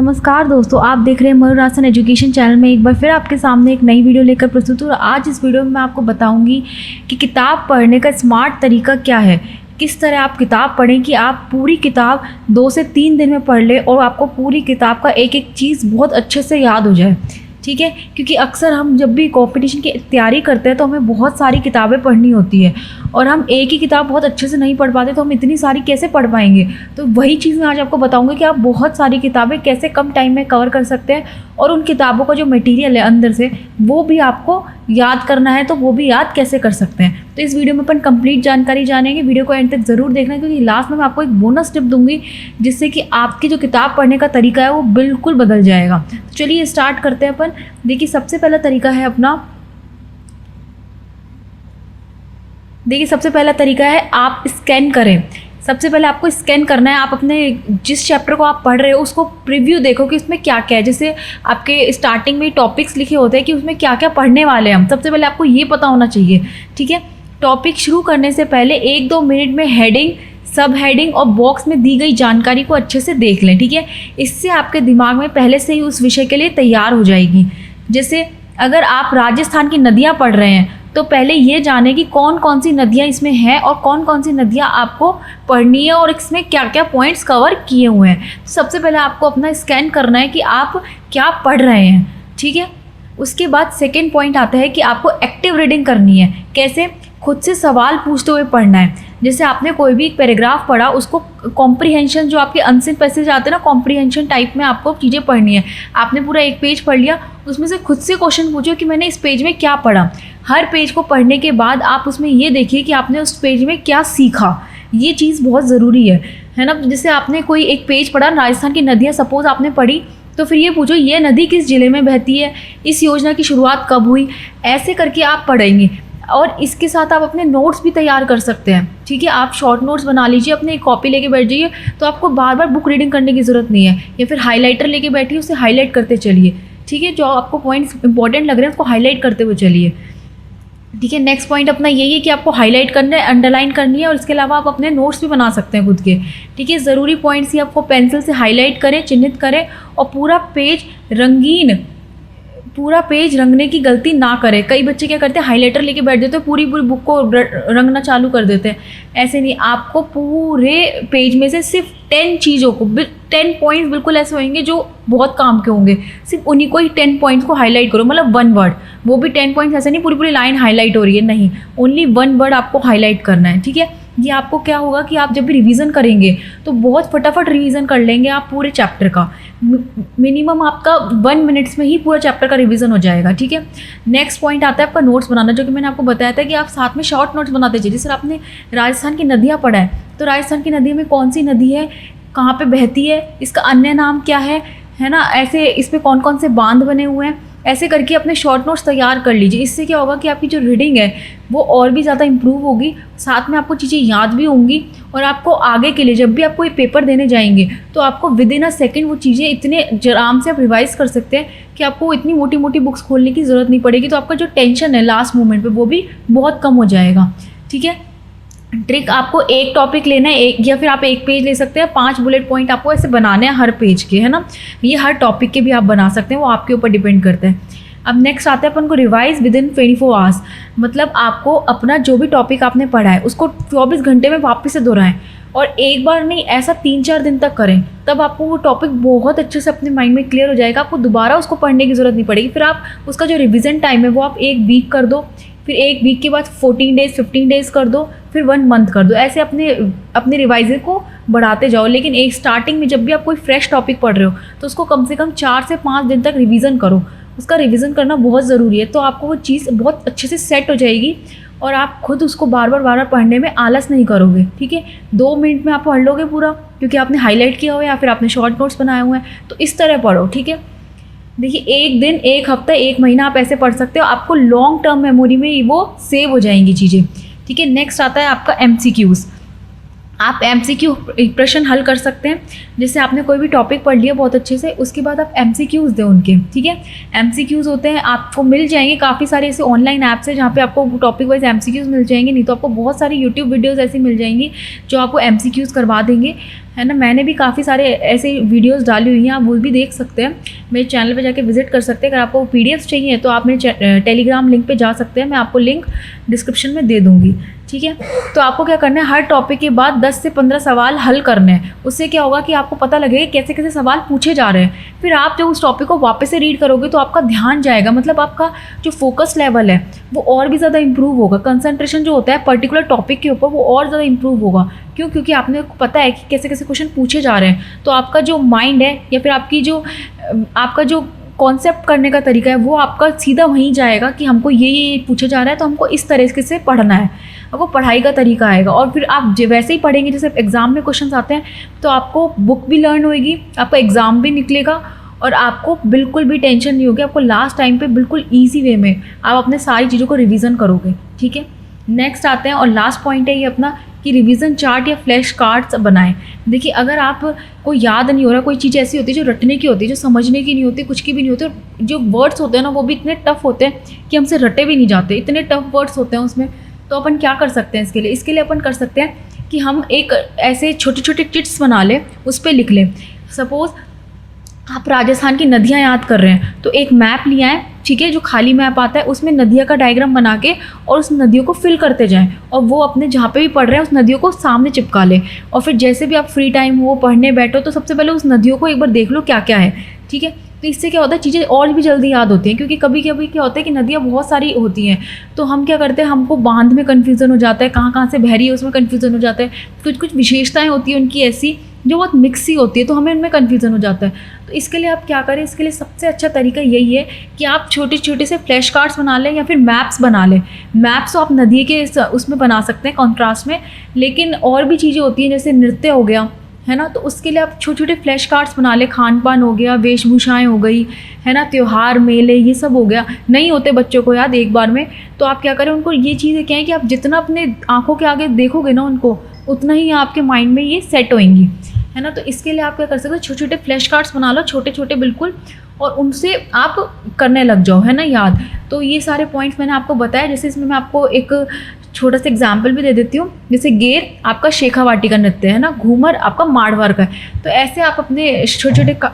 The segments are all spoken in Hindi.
नमस्कार दोस्तों, आप देख रहे हैं मयूर आसन एजुकेशन चैनल में एक बार फिर आपके सामने एक नई वीडियो लेकर प्रस्तुत हूँ। और आज इस वीडियो में मैं आपको बताऊंगी कि किताब पढ़ने का स्मार्ट तरीका क्या है। किस तरह आप किताब पढ़ें कि आप पूरी किताब 2 से 3 दिन में पढ़ लें और आपको पूरी किताब का एक एक चीज़ बहुत अच्छे से याद हो जाए। ठीक है, क्योंकि अक्सर हम जब भी कंपटीशन की तैयारी करते हैं तो हमें बहुत सारी किताबें पढ़नी होती है और हम एक ही किताब बहुत अच्छे से नहीं पढ़ पाते, तो हम इतनी सारी कैसे पढ़ पाएंगे। तो वही चीज़ मैं आज आपको बताऊंगी कि आप बहुत सारी किताबें कैसे कम टाइम में कवर कर सकते हैं और उन किताबों का जो मटेरियल है अंदर से वो भी आपको याद करना है तो वो भी याद कैसे कर सकते हैं। तो इस वीडियो में अपन कंप्लीट जानकारी जानेंगे। वीडियो को एंड तक ज़रूर देखना, क्योंकि लास्ट में मैं आपको एक बोनस टिप दूंगी जिससे कि आपकी जो किताब पढ़ने का तरीका है वो बिल्कुल बदल जाएगा। तो चलिए स्टार्ट करते हैं अपन। देखिए सबसे पहला तरीका है सबसे पहला तरीका है आप स्कैन करें। सबसे पहले आपको स्कैन करना है। आप अपने जिस चैप्टर को आप पढ़ रहे हो उसको प्रीव्यू देखो कि उसमें क्या क्या है। जैसे आपके स्टार्टिंग में टॉपिक्स लिखे होते हैं कि उसमें क्या क्या पढ़ने वाले हैं हम, सबसे पहले आपको ये पता होना चाहिए। ठीक है, टॉपिक शुरू करने से पहले 1-2 मिनट में हेडिंग, सब हेडिंग और बॉक्स में दी गई जानकारी को अच्छे से देख लें। ठीक है, इससे आपके दिमाग में पहले से ही उस विषय के लिए तैयार हो जाएगी। जैसे अगर आप राजस्थान की नदियाँ पढ़ रहे हैं तो पहले ये जानें कि कौन कौन सी नदियाँ इसमें हैं और कौन कौन सी नदियाँ आपको पढ़नी है और इसमें क्या क्या पॉइंट्स कवर किए हुए हैं। तो सबसे पहले आपको अपना स्कैन करना है कि आप क्या पढ़ रहे हैं। ठीक है, उसके बाद सेकेंड पॉइंट आता है कि आपको एक्टिव रीडिंग करनी है। कैसे? खुद से सवाल पूछते हुए पढ़ना है। जैसे आपने कोई भी एक पैराग्राफ पढ़ा, उसको कॉम्प्रीहेंशन, जो आपके अनसिन पैसेज आते हैं ना, कॉम्प्रीहेंशन टाइप में आपको चीज़ें पढ़नी है। आपने पूरा एक पेज पढ़ लिया, उसमें से खुद से क्वेश्चन पूछो कि मैंने इस पेज में क्या पढ़ा। हर पेज को पढ़ने के बाद आप उसमें ये देखिए कि आपने उस पेज में क्या सीखा। ये चीज़ बहुत ज़रूरी है ना। जैसे आपने कोई एक पेज पढ़ा, राजस्थान की नदियाँ सपोज़ आपने पढ़ी, तो फिर ये पूछो ये नदी किस ज़िले में बहती है, इस योजना की शुरुआत कब हुई। ऐसे करके आप पढ़ेंगे और इसके साथ आप अपने नोट्स भी तैयार कर सकते हैं। ठीक है, आप शॉर्ट नोट्स बना लीजिए, अपने एक कॉपी लेके बैठ जाइए, तो आपको बार बार बुक रीडिंग करने की ज़रूरत नहीं है। या फिर हाइलाइटर लेके बैठिए, उसे हाईलाइट करते चलिए। ठीक है, जो आपको पॉइंट्स इंपॉर्टेंट लग रहे हैं उसको हाईलाइट करते हुए चलिए। ठीक है, नेक्स्ट पॉइंट अपना यही है कि आपको हाईलाइट करना है, अंडरलाइन करनी है और इसके अलावा आप अपने नोट्स भी बना सकते हैं खुद के। ठीक है, ज़रूरी पॉइंट्स ही आपको पेंसिल से हाईलाइट करें, चिन्हित करें और पूरा पेज रंगने की गलती ना करें। कई बच्चे क्या करते हैं, हाइलाइटर लेके बैठ जाते हैं, पूरी बुक को रंगना चालू कर देते हैं। ऐसे नहीं, आपको पूरे पेज में से सिर्फ 10 चीज़ों को, 10 पॉइंट्स बिल्कुल ऐसे होंगे जो बहुत काम के होंगे, सिर्फ उन्हीं को ही 10 पॉइंट्स को हाईलाइट करो। मतलब 1 वर्ड, वो भी 10 पॉइंट्स ऐसे नहीं पूरी लाइन हाईलाइट हो रही है, नहीं, ओनली 1 वर्ड आपको हाईलाइट करना है। ठीक है, ये आपको क्या होगा कि आप जब भी रिवीजन करेंगे तो बहुत फटाफट रिवीजन कर लेंगे आप पूरे चैप्टर का। मिनिमम आपका 1 मिनट्स में ही पूरा चैप्टर का रिवीजन हो जाएगा। ठीक है, नेक्स्ट पॉइंट आता है आपका नोट्स बनाना, जो कि मैंने आपको बताया था कि आप साथ में शॉर्ट नोट्स बनाते चलिए। जैसे आपने राजस्थान की नदियाँ पढ़ा है, तो राजस्थान की नदियों में कौन सी नदी है, कहाँ पे बहती है, इसका अन्य नाम क्या है ना, ऐसे इस पर कौन कौन से बांध बने हुए हैं, ऐसे करके अपने शॉर्ट नोट्स तैयार कर लीजिए। इससे क्या होगा कि आपकी जो रीडिंग है वो और भी ज़्यादा इम्प्रूव होगी, साथ में आपको चीज़ें याद भी होंगी और आपको आगे के लिए जब भी आप कोई पेपर देने जाएंगे तो आपको विदिन अ सेकेंड वो चीज़ें इतने आराम से आप रिवाइज़ कर सकते हैं कि आपको इतनी मोटी मोटी बुक्स खोलने की ज़रूरत नहीं पड़ेगी। तो आपका जो टेंशन है लास्ट मोमेंट पर वो भी बहुत कम हो जाएगा। ठीक है, ट्रिक आपको एक टॉपिक लेना है, एक या फिर आप एक पेज ले सकते हैं, 5 बुलेट पॉइंट आपको ऐसे बनाने हैं हर पेज के, है ना। ये हर टॉपिक के भी आप बना सकते हैं, वो आपके ऊपर डिपेंड करते हैं। अब नेक्स्ट आता है अपन को रिवाइज विदिन 24 आवर्स। मतलब आपको अपना जो भी टॉपिक आपने पढ़ा है उसको 24 घंटे में वापस से दोहराएं और एक बार नहीं, ऐसा 3-4 दिन तक करें। तब आपको वो टॉपिक बहुत अच्छे से अपने माइंड में क्लियर हो जाएगा। आपको दोबारा उसको पढ़ने की ज़रूरत नहीं पड़ेगी। फिर आप उसका जो रिविज़न टाइम है वो आप 1 वीक कर दो, फिर 1 वीक के बाद 14 डेज़, 15 डेज़ कर दो, फिर 1 मंथ कर दो। ऐसे अपने रिवाइजर को बढ़ाते जाओ। लेकिन एक स्टार्टिंग में जब भी आप कोई फ्रेश टॉपिक पढ़ रहे हो तो उसको कम से कम 4 से 5 दिन तक रिवीजन करो। उसका रिवीजन करना बहुत ज़रूरी है, तो आपको वो चीज़ बहुत अच्छे से सेट हो जाएगी और आप खुद उसको बार बार पढ़ने में आलस नहीं करोगे। ठीक है, 2 मिनट में आप पढ़ लोगे पूरा, क्योंकि आपने हाईलाइट किया हुआ है या फिर आपने शॉर्ट नोट्स बनाए हुए हैं। तो इस तरह पढ़ो। ठीक है, देखिए 1 दिन, 1 हफ्ता, 1 महीना आप ऐसे पढ़ सकते हो, आपको लॉन्ग टर्म मेमोरी में वो सेव हो जाएंगी चीज़ें। ठीक है, नेक्स्ट आता है आपका MCQs। आप MCQ प्रश्न हल कर सकते हैं। जैसे आपने कोई भी टॉपिक पढ़ लिया बहुत अच्छे से, उसके बाद आप MCQs दें उनके। ठीक है, MCQs होते हैं, आपको मिल जाएंगे काफ़ी सारे ऐसे ऑनलाइन ऐप्स हैं जहाँ पे आपको टॉपिक वाइज MCQs मिल जाएंगे। नहीं तो आपको बहुत सारी YouTube वीडियोस ऐसी मिल जाएंगी जो आपको MCQs करवा देंगे। है ना। मैंने भी काफ़ी सारे ऐसे वीडियोस डाली हुई हैं, आप वो भी देख सकते हैं, मेरे चैनल पे जाके विजिट कर सकते हैं। अगर आपको पीडीएफ चाहिए तो आप मेरे टेलीग्राम लिंक पे जा सकते हैं, मैं आपको लिंक डिस्क्रिप्शन में दे दूँगी, ठीक है। तो आपको क्या करना है, हर टॉपिक के बाद 10 से 15 सवाल हल करने हैं। उससे क्या होगा कि आपको पता लगेगा कैसे कैसे सवाल पूछे जा रहे हैं। फिर आप जब उस टॉपिक को वापस से रीड करोगे तो आपका ध्यान जाएगा, मतलब आपका जो फोकस लेवल है वो और भी ज़्यादा इंप्रूव होगा। कंसंट्रेशन जो होता है पर्टिकुलर टॉपिक के ऊपर वो और ज़्यादा इंप्रूव होगा। क्यों? क्योंकि आपने पता है कि कैसे कैसे क्वेश्चन पूछे जा रहे हैं। तो आपका जो माइंड है या फिर आपका जो कॉन्सेप्ट करने का तरीका है वो आपका सीधा वहीं जाएगा कि हमको ये पूछा जा रहा है तो हमको इस तरीके से पढ़ना है। आपको पढ़ाई का तरीका आएगा और फिर आप वैसे ही पढ़ेंगे जैसे एग्ज़ाम में क्वेश्चन आते हैं, तो आपको बुक भी लर्न होएगी, आपका एग्ज़ाम भी निकलेगा और आपको बिल्कुल भी टेंशन नहीं होगी। आपको लास्ट टाइम पे बिल्कुल ईजी वे में आप अपने सारी चीज़ों को रिवीजन करोगे, ठीक है। नेक्स्ट आते हैं और लास्ट पॉइंट है ये अपना कि रिवीजन चार्ट या फ्लैश कार्ड्स बनाएं। देखिए, अगर आप को याद नहीं हो रहा, कोई चीज़ ऐसी होती है जो रटने की होती है, जो समझने की नहीं होती, कुछ की भी नहीं होती, जो वर्ड्स होते हैं ना वो भी इतने टफ होते हैं कि हमसे रटे भी नहीं जाते, इतने टफ वर्ड्स होते हैं उसमें। तो अपन क्या कर सकते हैं इसके लिए अपन कर सकते हैं कि हम एक ऐसे छोटे छोटे चिट्स बना लें, उस पर लिख लें। सपोज़ आप राजस्थान की नदियाँ याद कर रहे हैं तो एक मैप लिया है, ठीक है, जो खाली मैप आता है उसमें नदियों का डायग्राम बना के और उस नदियों को फिल करते जाएं और वो अपने जहाँ पे भी पढ़ रहे हैं उस नदियों को सामने चिपका लें। और फिर जैसे भी आप फ्री टाइम हो, पढ़ने बैठो, तो सबसे पहले उस नदियों को एक बार देख लो क्या क्या है, ठीक है। तो इससे क्या होता है, चीज़ें और भी जल्दी याद होती हैं, क्योंकि कभी कभी क्या होता है कि नदियाँ बहुत सारी होती हैं तो हम क्या करते हैं, हमको बांध में कन्फ्यूज़न हो जाता है, कहाँ कहाँ से बह रही है उसमें कन्फ्यूज़न हो जाता है। कुछ कुछ विशेषताएँ होती हैं उनकी ऐसी जो बहुत मिक्स ही होती है, तो हमें उनमें कन्फ्यूज़न हो जाता है। तो इसके लिए आप क्या करें, इसके लिए सबसे अच्छा तरीका यही है कि आप छोटे छोटे से फ्लैश कार्ड्स बना लें या फिर मैप्स बना लें। मैप्स तो आप नदी के उसमें बना सकते हैं कॉन्ट्रास्ट में, लेकिन और भी चीज़ें होती हैं जैसे नृत्य हो गया, है ना, तो उसके लिए आप छोटे छोटे फ्लैश कार्ड्स बना लें। खान पान हो गया, वेशभूषाएँ हो गई, है ना, त्यौहार, मेले, ये सब हो गया। नहीं होते बच्चों को याद एक बार में, तो आप क्या करें, उनको ये चीज़ें क्या है कि आप जितना अपने आँखों के आगे देखोगे ना उनको, उतना ही आपके माइंड में ये सेट होएंगी, है ना। तो इसके लिए आप क्या कर सकते हो, छोटे छोटे फ्लैश कार्ड्स बना लो, छोटे छोटे बिल्कुल, और उनसे आप करने लग जाओ, है ना, याद। तो ये सारे पॉइंट्स मैंने आपको बताया। जैसे इसमें मैं आपको एक छोटा सा एग्जाम्पल भी दे देती हूँ। जैसे गेर आपका शेखावाटी का नृत्य है ना, घूमर आपका मारवाड़ का है। तो ऐसे आप अपने छोटे छोटे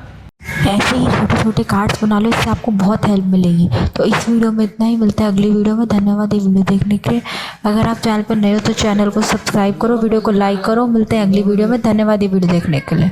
ऐसे ही छोटे छोटे कार्ड्स बना लो, इससे आपको बहुत हेल्प मिलेगी। तो इस वीडियो में इतना ही, मिलता है अगली वीडियो में। धन्यवाद ये वीडियो देखने के लिए। अगर आप चैनल पर नए हो तो चैनल को सब्सक्राइब करो, वीडियो को लाइक करो। मिलते हैं अगली वीडियो में। धन्यवाद ये वीडियो देखने के लिए।